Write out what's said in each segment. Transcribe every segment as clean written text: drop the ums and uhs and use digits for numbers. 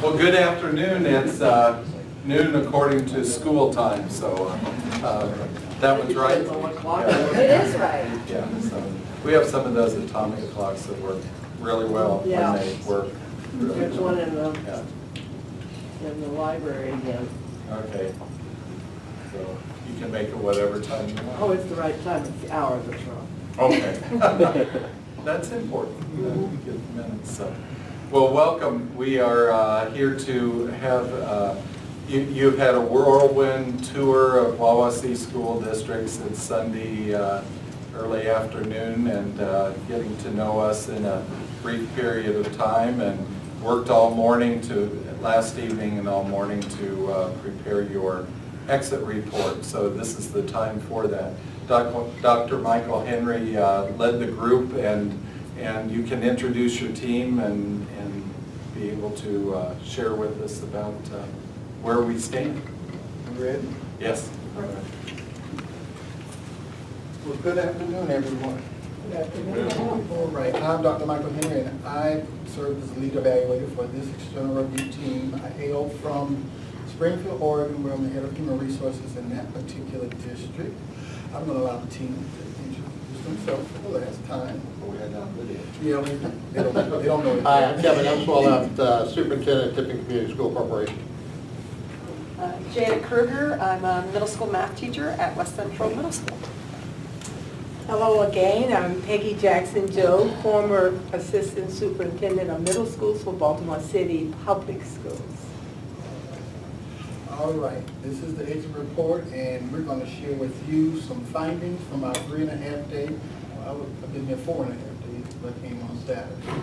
Well, good afternoon. It's noon according to school time, so that one's right. It is right. Yeah, so we have some of those atomic clocks that work really well when they work. Really There's well. one in Yeah. the library again. Okay. So you can make it whatever time you want. Oh, it's the right time, it's the hour that's wrong. Okay. That's important. You get minutes. So. Well, welcome. We are here to have, you've had a whirlwind tour of Wawasee school districts. It's Sunday early afternoon, and getting to know us in a brief period of time, and worked all morning last evening and all morning to prepare your exit report. So this is the time for that. Dr. Michael Henry led the group, and you can introduce your team and be able to share with us about where we stand. You ready? Yes. Well, good afternoon, everyone. Good afternoon. All right, I'm Dr. Michael Henry, and I serve as the lead evaluator for this external review team. I hail from Springfield, Oregon, where I'm the head of human resources in that particular district. I'm going to allow the team to introduce themselves for the last time. Yeah, they don't know it. Hi, I'm Kevin Emswell, Superintendent, Tipping Community School Corporation. Janet Kruger, I'm a middle school math teacher at West Central Middle School. Hello again, I'm Peggy Jackson-Joe, former Assistant Superintendent of Middle Schools for Baltimore City Public Schools. All right, this is the exit report, and we're going to share with you some findings from our 3.5 day, well, I've been here 4.5 days, but I came on Saturday.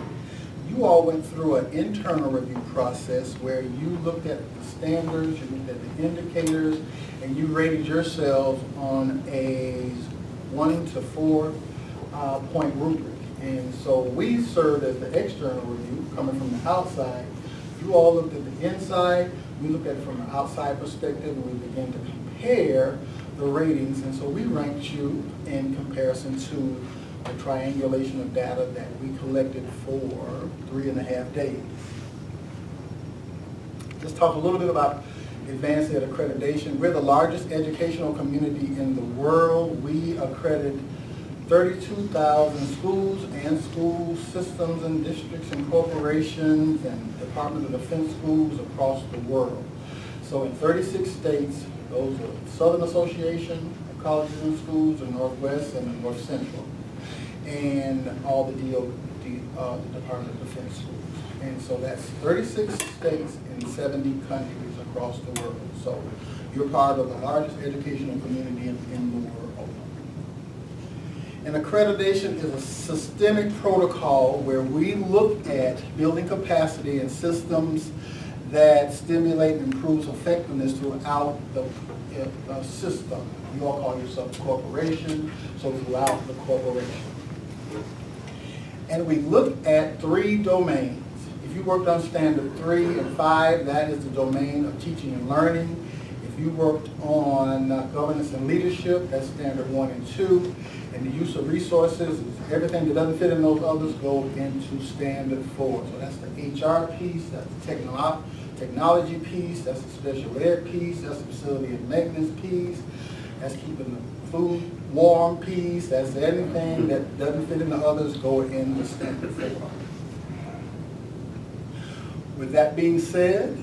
You all went through an internal review process where you looked at the standards, you looked at the indicators, and you rated yourselves on a 1 to 4 point rubric. And so we served as the external review coming from the outside. You all looked at the inside. We looked at it from an outside perspective, and we began to compare the ratings. And so we ranked you in comparison to the triangulation of data that we collected for 3.5 days. Let's talk a little bit about AdvancED accreditation. We're the largest educational community in the world. We accredit 32,000 schools and school systems and districts and corporations and Department of Defense schools across the world. So in 36 states, those are Southern Association of Colleges and Schools, the Northwest and the North Central, and all the the Department of Defense schools. And so that's 36 states and 70 countries across the world. So you're part of the largest educational community in the world. And accreditation is a systemic protocol where we look at building capacity and systems that stimulate and improves effectiveness throughout the system. You all call yourself a corporation, so throughout the corporation. And we look at 3 domains. If you worked on standard 3 and 5, that is the domain of teaching and learning. If you worked on governance and leadership, that's standard 1 and 2. And the use of resources, everything that doesn't fit in those others go into standard 4. So that's the HR piece, that's the technology piece, that's the special ed piece, that's the facility and maintenance piece, that's keeping the food warm piece, that's anything that doesn't fit in the others go in the standard 4. With that being said,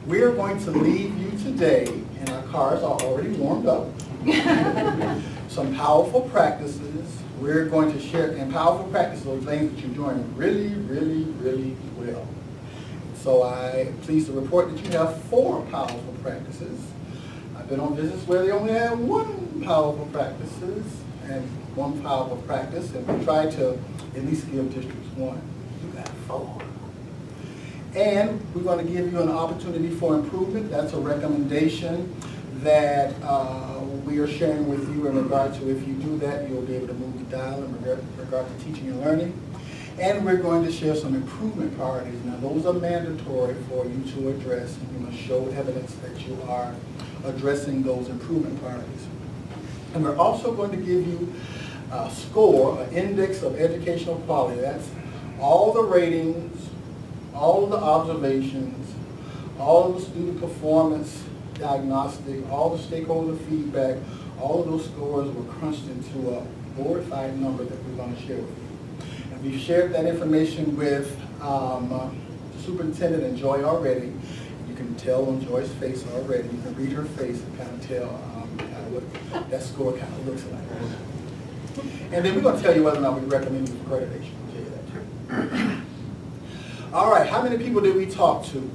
we're going to leave you today, and our cars are already warmed up, some powerful practices. We're going to share, and powerful practices are things that you're doing really, really, really well. So I'm pleased to report that you have 4 powerful practices. I've been on visits where they only have 1 powerful practices and 1 powerful practice, and we try to at least give districts 1. You got 4. And we're going to give you an opportunity for improvement. That's a recommendation that we are sharing with you in regard to if you do that, you'll be able to move the dial in regard to teaching and learning. And we're going to share some improvement priorities. Now, those are mandatory for you to address, and you must show evidence that you are addressing those improvement priorities. And we're also going to give you a score, an index of educational quality. That's all the ratings all of the observations, all of the student performance diagnostic, all the stakeholder feedback, all of those scores were crunched into a board-fied number that we're going to share with you. And we've shared that information with the superintendent and Joy already. You can tell on Joy's face already. You can read her face and kind of tell kind of what that score kind of looks like. And then we're going to tell you whether or not we recommend you for accreditation. I'll tell you that too. All right, how many people did we talk to?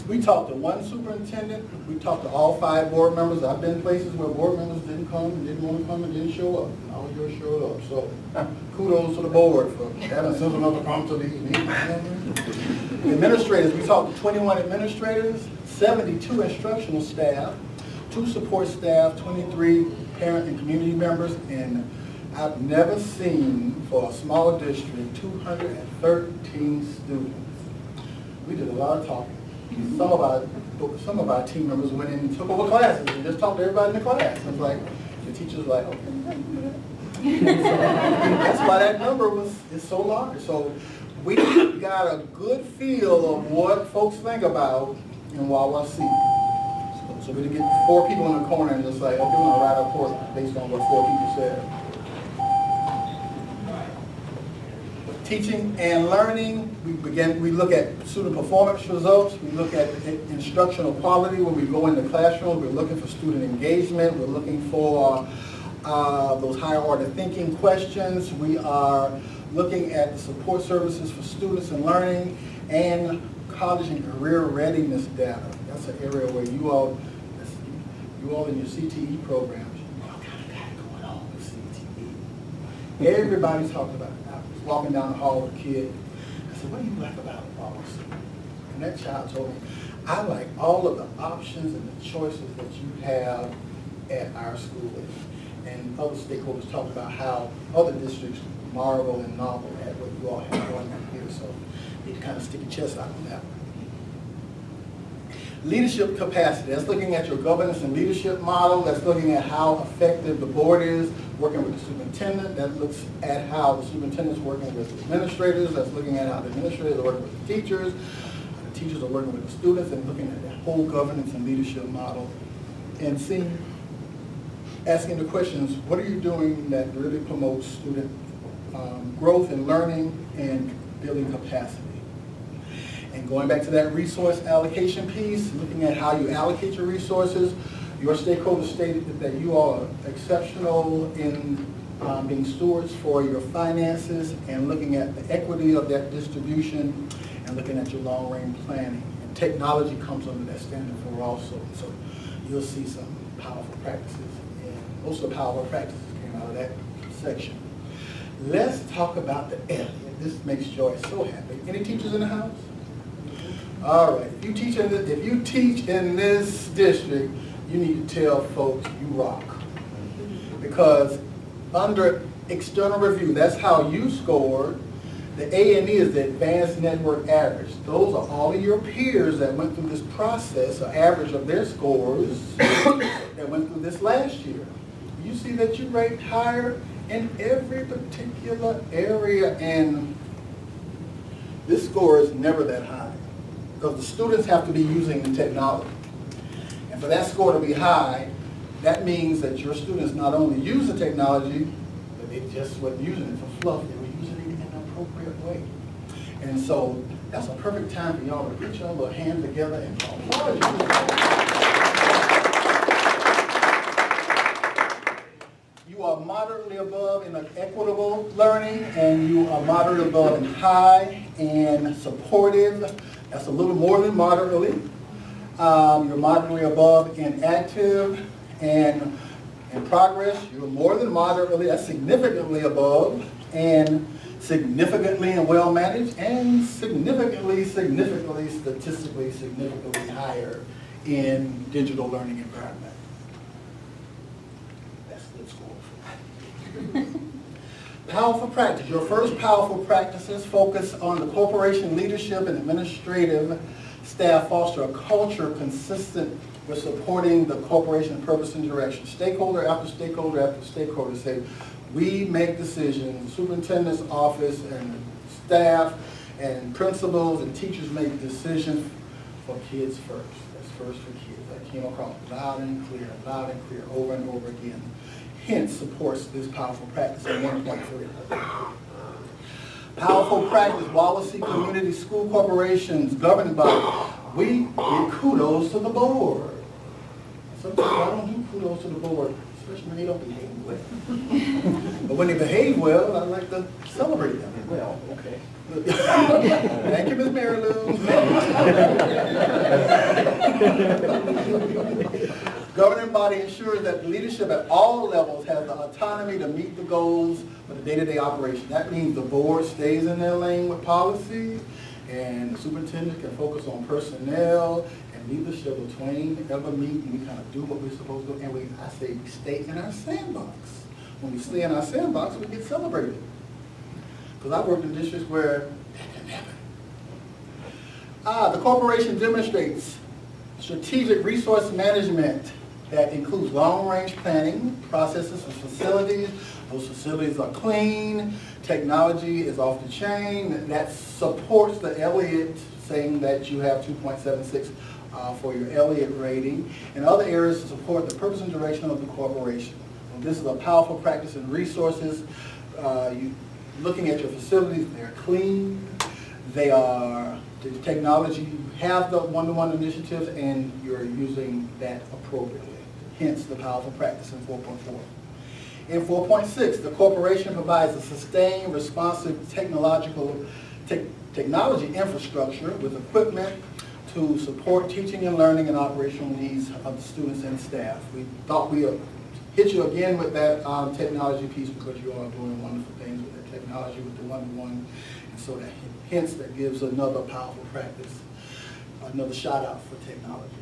We talked to one superintendent. We talked to all 5 board members. I've been places where board members didn't come and didn't want to come and didn't show up. And all yours showed up. So kudos to the board for having sense enough to come to these meetings. The administrators, we talked to 21 administrators, 72 instructional staff, 2 support staff, 23 parent and community members, and I've never seen, for a small district, 213 students. We did a lot of talking. Some of our team members went in and took over classes and just talked to everybody in the class. It's like, the teacher's like, okay, that's why that number is so large. So we got a good feel of what folks think about in Wawasee. So we didn't get 4 people in the corner and just like, okay, we're going to write a report based on what 4 people said. Teaching and learning, we look at student performance results, we look at instructional quality. When we go into classrooms, we're looking for student engagement, we're looking for those higher order thinking questions. We are looking at the support services for students and learning, and college and career readiness data. That's an area where you all in your CTE programs, you all kind of got it going on with CTE. Everybody's talking about it. Walking down the hall with a kid, I said, what do you like about Wawasee? And that child told me, I like all of the options and the choices that you have at our school. And other stakeholders talked about how other districts marvel and marvel at what you all have going on here. So you need to kind of stick your chest out on that one. Leadership capacity, that's looking at your governance and leadership model. That's looking at how effective the board is working with the superintendent. That looks at how the superintendent's working with the administrators. That's looking at how the administrators are working with the teachers. How the teachers are working with the students, and looking at that whole governance and leadership model. And asking the questions, what are you doing that really promotes student growth and learning and building capacity? And going back to that resource allocation piece, looking at how you allocate your resources. Your stakeholders stated that you all are exceptional in being stewards for your finances and looking at the equity of that distribution and looking at your long-range planning. And technology comes under that standard for also. So you'll see some powerful practices, and most of the powerful practices came out of that section. Let's talk about the L. This makes Joy so happy. Any teachers in the house? All right, if you teach in this district, you need to tell folks you rock. Because under external review, that's how you scored. The A&E is the Advanced Network Average. Those are all of your peers that went through this process, an average of their scores that went through this last year. You see that you ranked higher in every particular area, and this score is never that high. Because the students have to be using the technology. And for that score to be high, that means that your students not only use the technology, but they just weren't using it for fluff, they were using it in an appropriate way. And so that's a perfect time for y'all to put your little hand together and applaud you. You are moderately above in equitable learning, and you are moderately above in high and supportive. That's a little more than moderately. You're moderately above in active and in progress. You're more than moderately, that's significantly above, and significantly and well managed, and significantly, statistically significantly higher in digital learning environment. That's a good score. Powerful practice. Your first powerful practices focus on the corporation leadership and administrative staff foster a culture consistent with supporting the corporation's purpose and direction. Stakeholder after stakeholder after stakeholder say, we make decisions, the superintendent's office and staff And principals and teachers make decisions for kids first. That's first for kids. That came across loud and clear over and over again. Hence supports this powerful practice in 1.3. Powerful practice, Wawasee Community School Corporation's governing body. We give kudos to the board. Sometimes I don't do kudos to the board, especially when they don't behave well. But when they behave well, I like to celebrate them. Well, okay. Thank you, Ms. Mary Lou. Governing body ensures that leadership at all levels has the autonomy to meet the goals of the day-to-day operation. That means the board stays in their lane with policy, and the superintendent can focus on personnel, and leadership will twain ever meet, and we kind of do what we're supposed to do, and I say we stay in our sandbox. When we stay in our sandbox, we get celebrated. Because I worked in districts where that didn't happen. The corporation demonstrates strategic resource management that includes long-range planning, processes and facilities. Those facilities are clean, technology is off the chain. That supports the Elliott saying that you have 2.76 for your Elliott rating, and other areas to support the purpose and direction of the corporation. And this is a powerful practice in resources. Looking at your facilities, they're clean, they are the technology, you have the one-to-one initiatives, and you're using that appropriately. Hence the powerful practice in 4.4. In 4.6, the corporation provides a sustained, responsive technology infrastructure with equipment to support teaching and learning and operational needs of the students and staff. We thought we would hit you again with that technology piece because you are doing wonderful things with that technology, with the one-to-one, and so that hence that gives another powerful practice, another shout out for technology.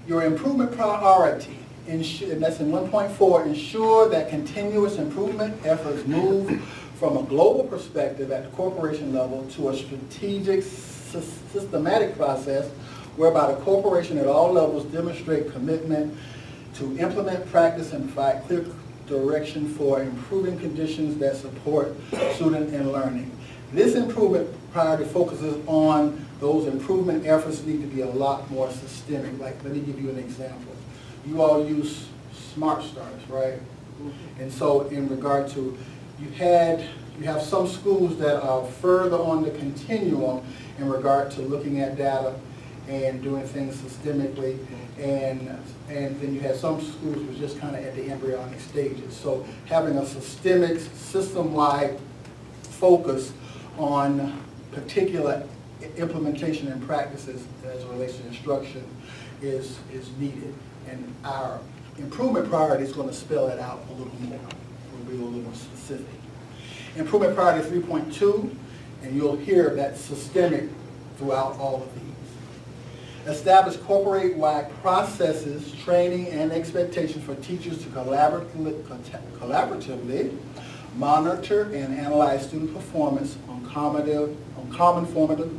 Your improvement priority, and that's in 1.4, ensure that continuous improvement efforts move from a global perspective at the corporation level to a strategic, systematic process whereby the corporation at all levels demonstrate commitment to implement, practice, and provide clear direction for improving conditions that support student and learning. This improvement priority focuses on those improvement efforts need to be a lot more systemic. Like, let me give you an example. You all use Smart Starts, right? And so in regard to, you have some schools that are further on the continuum in regard to looking at data and doing things systemically, and then you have some schools who are just kind of at the embryonic stages. So having a systemic, system-wide focus on particular implementation and practices as it relates to instruction is needed. And our improvement priority is going to spell it out a little more. We'll be a little more specific. Improvement priority 3.2, and you'll hear that systemic throughout all of these. Establish corporate-wide processes, training, and expectations for teachers to collaboratively monitor and analyze student performance on common formative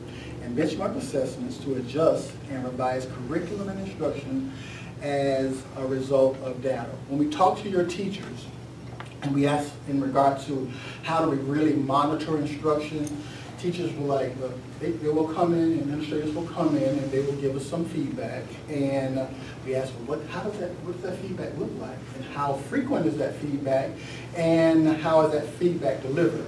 and benchmark assessments to adjust and revise curriculum and instruction as a result of data. When we talk to your teachers and we ask in regard to how do we really monitor instruction, teachers will they will come in, administrators will come in, and they will give us some feedback. And we ask, well, what does that feedback look like? And how frequent is that feedback? And how is that feedback delivered?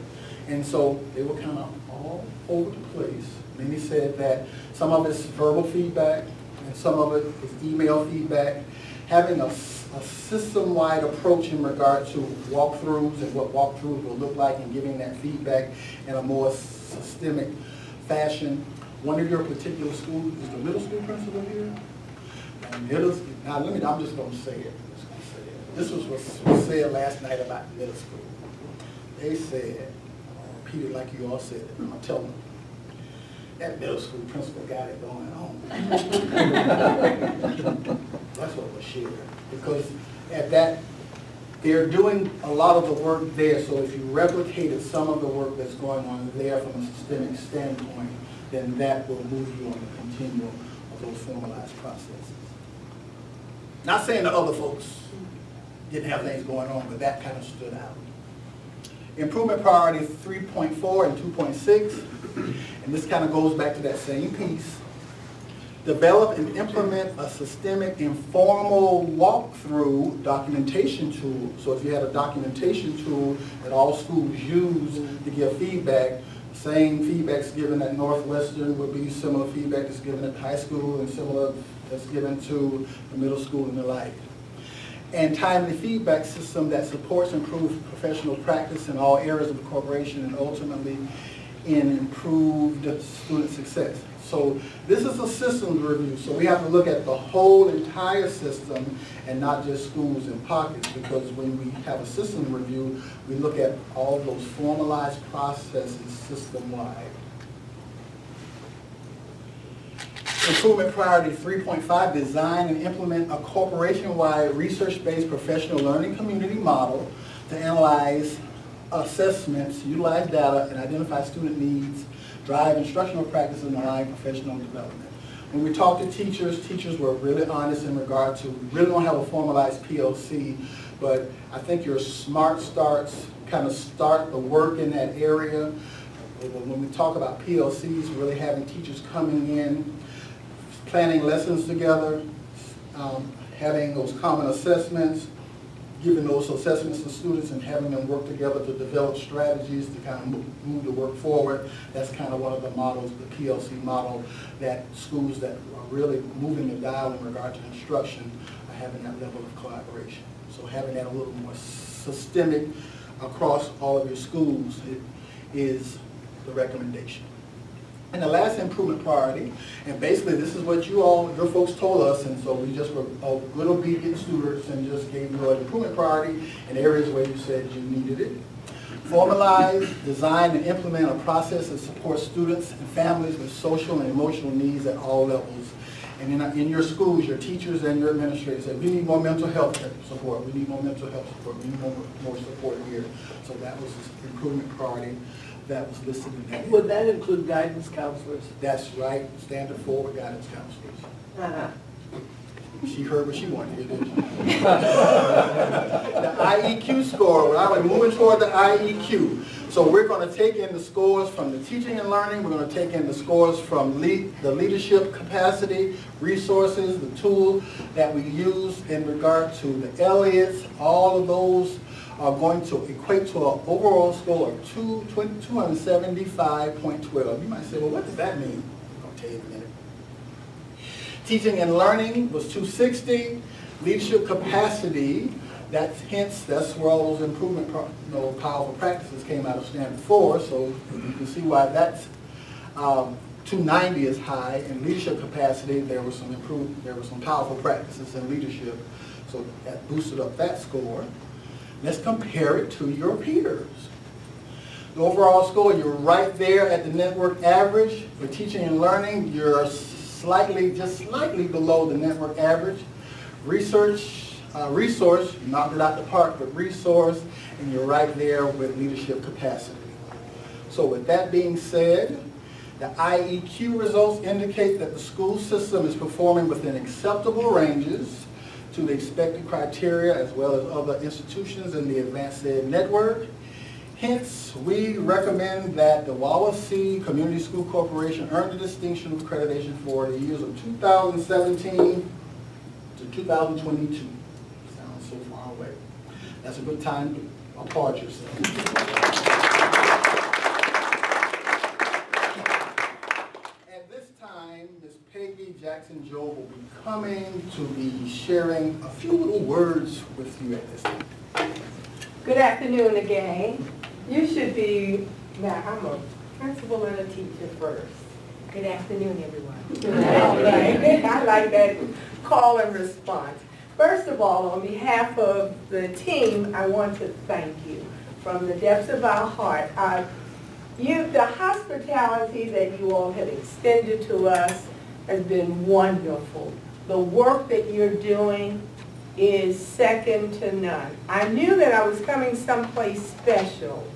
And so they were kind of all over the place. Many said that some of it's verbal feedback, and some of it is email feedback. Having a system-wide approach in regard to walkthroughs and what walkthroughs will look like, and giving that feedback in a more systemic fashion. One of your particular schools is the middle school principal here. And I'm just going to say it. This was what was said last night about the middle school. They said, Peter, like you all said, I'm going to tell them, that middle school principal got it going on. That's what was shared. Because at that, they're doing a lot of the work there, so if you replicated some of the work that's going on there from a systemic standpoint, then that will move you on the continuum of those formalized processes. Not saying that other folks didn't have things going on, but that kind of stood out. Improvement priority 3.4 and 2.6, and this kind of goes back to that same piece. Develop and implement a systemic informal walkthrough documentation tool. So if you had a documentation tool that all schools use to give feedback, same feedback's given at Northwestern would be similar feedback that's given at high school and similar that's given to the middle school and the like. And timely feedback system that supports improved professional practice in all areas of the corporation and ultimately in improved student success. So this is a systems review, so we have to look at the whole entire system and not just schools in pockets, because when we have a system review, we look at all those formalized processes system-wide. Improvement priority 3.5, design and implement a corporation-wide research-based professional learning community model to analyze assessments, utilize data, and identify student needs, drive instructional practices, and align professional development. When we talk to teachers, teachers were really honest in regard to, we really don't have a formalized PLC, but I think your smart starts kind of start the work in that area. When we talk about PLCs, really having teachers coming in, planning lessons together, having those common assessments, giving those assessments to students and having them work together to develop strategies to kind of move the work forward. That's kind of one of the models, the PLC model, that schools that are really moving the dial in regard to instruction are having that level of collaboration. So having that a little more systemic across all of your schools is the recommendation. And the last improvement priority, and basically this is what your folks told us, and so we just were good obedient students and just gave you an improvement priority in areas where you said you needed it. Formalize, design, and implement a process that supports students and families with social and emotional needs at all levels. And in your schools, your teachers and your administrators said, we need more mental health support, we need more mental health support, we need more support here. So that was the improvement priority that was listed in that. Would that include guidance counselors? That's right, standard forward guidance counselors. She heard what she wanted to hear, didn't she? The IEQ score, we're moving toward the IEQ. So we're going to take in the scores from the teaching and learning, we're going to take in the scores from the leadership capacity, resources, the tool that we use in regard to the Elliots, all of those are going to equate to an overall score of 275.12. You might say, well, what does that mean? I'll tell you in a minute. Teaching and learning was 260. Leadership capacity, that's where all those improvement, powerful practices came out of standard 4. So you can see why that's 290 is high. In leadership capacity, there were some powerful practices in leadership. So that boosted up that score. Let's compare it to your peers. The overall score, you're right there at the network average. For teaching and learning, you're just slightly below the network average. Resource, you knocked it out the park, but resource, and you're right there with leadership capacity. So with that being said, the IEQ results indicate that the school system is performing within acceptable ranges to the expected criteria as well as other institutions in the AdvancED network. Hence, we recommend that the Wawasee Community School Corporation earn the distinction of accreditation for the years of 2017 to 2022. Sounds so far away. That's a good time to applaud yourself. At this time, Ms. Peggy Jackson-Joe will be coming to be sharing a few little words with you at this time. Good afternoon again. You should be, now I'm a principal and a teacher first. Good afternoon, everyone. I like that call and response. First of all, on behalf of the team, I want to thank you from the depths of our heart. The hospitality that you all have extended to us has been wonderful. The work that you're doing is second to none. I knew that I was coming someplace special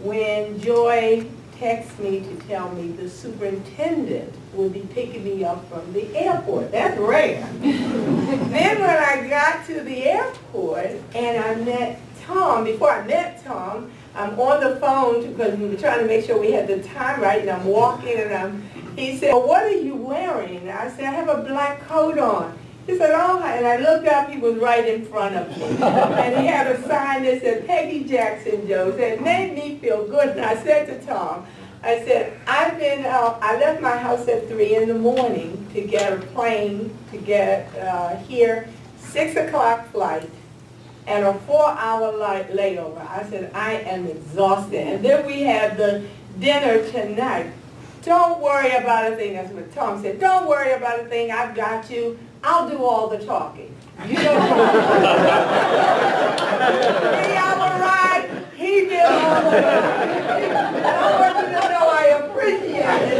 when Joy texted me to tell me the superintendent would be picking me up from the airport. That's rare. Then when I got to the airport and I met Tom, before I met Tom, I'm on the phone because we were trying to make sure we had the time right, and I'm walking, and he said, well, what are you wearing? And I said, I have a black coat on. He said, oh, and I looked up, he was right in front of me. And he had a sign that said, Peggy Jackson Jones. It made me feel good. And I said to Tom, I said, I left my house at 3 in the morning to get a plane to get here, 6 o'clock flight, and a 4-hour layover. I said, I am exhausted. And then we had the dinner tonight. Don't worry about a thing. That's what Tom said. Don't worry about a thing. I've got you. I'll do all the talking. You don't talk. 3-hour ride, he did all the talking. I want you to know I appreciate it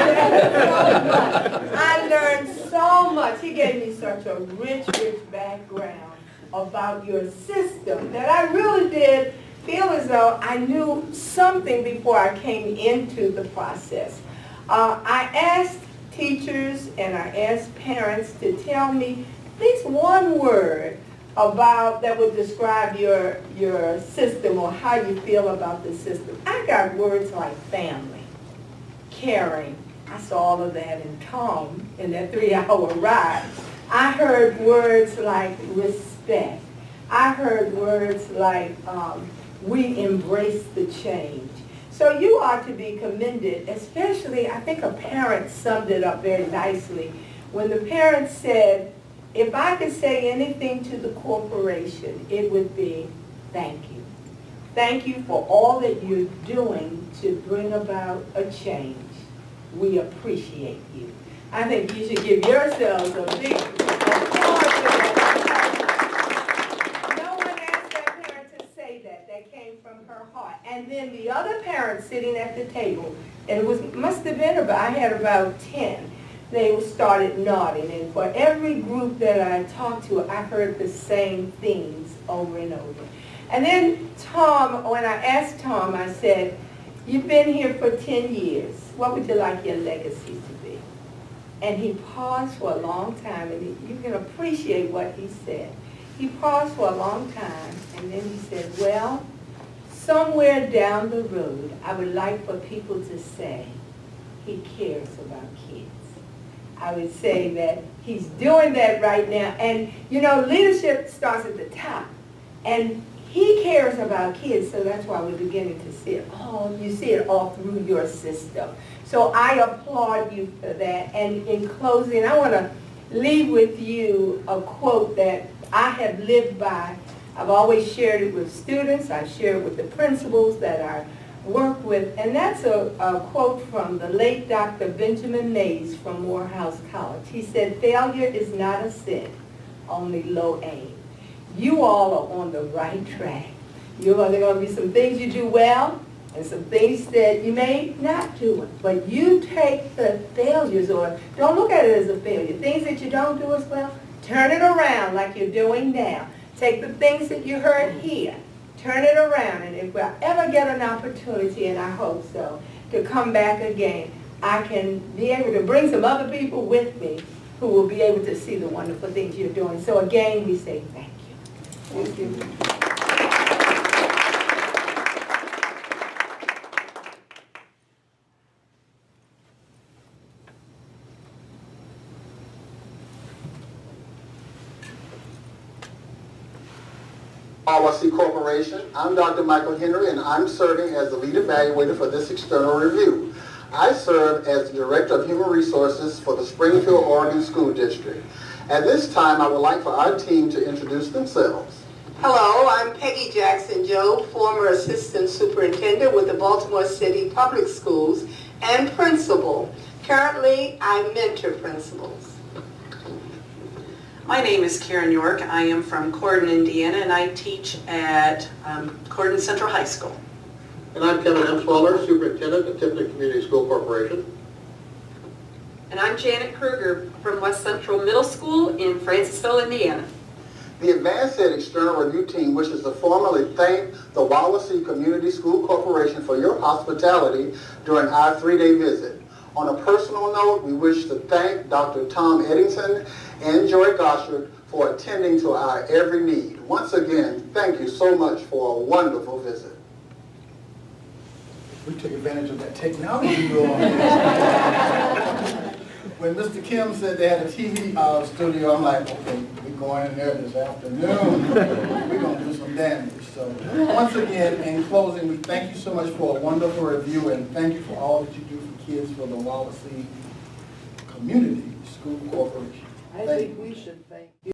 so much. I learned so much. He gave me such a rich background about your system that I really did feel as though I knew something before I came into the process. I asked teachers and I asked parents to tell me at least one word about that would describe your system or how you feel about the system. I got words like family, caring. I saw all of that in Tom in that 3-hour ride. I heard words like respect. I heard words like we embrace the change. So you are to be commended, especially, I think a parent summed it up very nicely, when the parent said, if I could say anything to the corporation, it would be, thank you. Thank you for all that you're doing to bring about a change. We appreciate you. I think you should give yourselves a big applause for that. No one asked that parent to say that. That came from her heart. And then the other parents sitting at the table, and it must have been I had about 10. They started nodding, and for every group that I talked to, I heard the same things over and over. And then Tom, when I asked Tom, I said, you've been here for 10 years. What would you like your legacy to be? And he paused for a long time, and you can appreciate what he said. He paused for a long time, and then he said, well, somewhere down the road, I would like for people to say he cares about kids. I would say that he's doing that right now. And, you know, leadership starts at the top. And he cares about kids, so that's why we're beginning to see it. Oh, you see it all through your system. So I applaud you for that. And in closing, I want to leave with you a quote that I have lived by. I've always shared it with students. I've shared it with the principals that I work with. And that's a quote from the late Dr. Benjamin Mays from Morehouse College. He said, failure is not a sin, only low aim. You all are on the right track. There are going to be some things you do well and some things that you may not do. But you take the failures, or don't look at it as a failure. Things that you don't do as well, turn it around like you're doing now. Take the things that you heard here, turn it around, and if I ever get an opportunity, and I hope so, to come back again, I can be able to bring some other people with me who will be able to see the wonderful things you're doing. So again, we say thank you. Thank you. Wawasee Corporation. I'm Dr. Michael Henry, and I'm serving as the lead evaluator for this external review. I serve as the Director of Human Resources for the Springfield, Oregon School District. At this time, I would like for our team to introduce themselves. Hello, I'm Peggy Jackson Joe, former Assistant Superintendent with the Baltimore City Public Schools and principal. Currently, I mentor principals. My name is Karen York. I am from Corydon, Indiana, and I teach at Corydon Central High School. And I'm Kevin Emswaller, Superintendent at Tiffany Community School Corporation. And I'm Janet Kruger from West Central Middle School in Francisville, Indiana. The AdvancED External Review Team wishes to formally thank the Wawasee Community School Corporation for your hospitality during our 3-day visit. On a personal note, we wish to thank Dr. Tom Eddington and Joy Goshard for attending to our every need. Once again, thank you so much for a wonderful visit. We took advantage of that technology. When Mr. Kim said they had a TV studio, I'm like, okay, we're going in there this afternoon. We're going to do some damage. So once again, in closing, we thank you so much for a wonderful review, and thank you for all that you do for kids for the Wawasee Community School Corporation. I think we should thank you.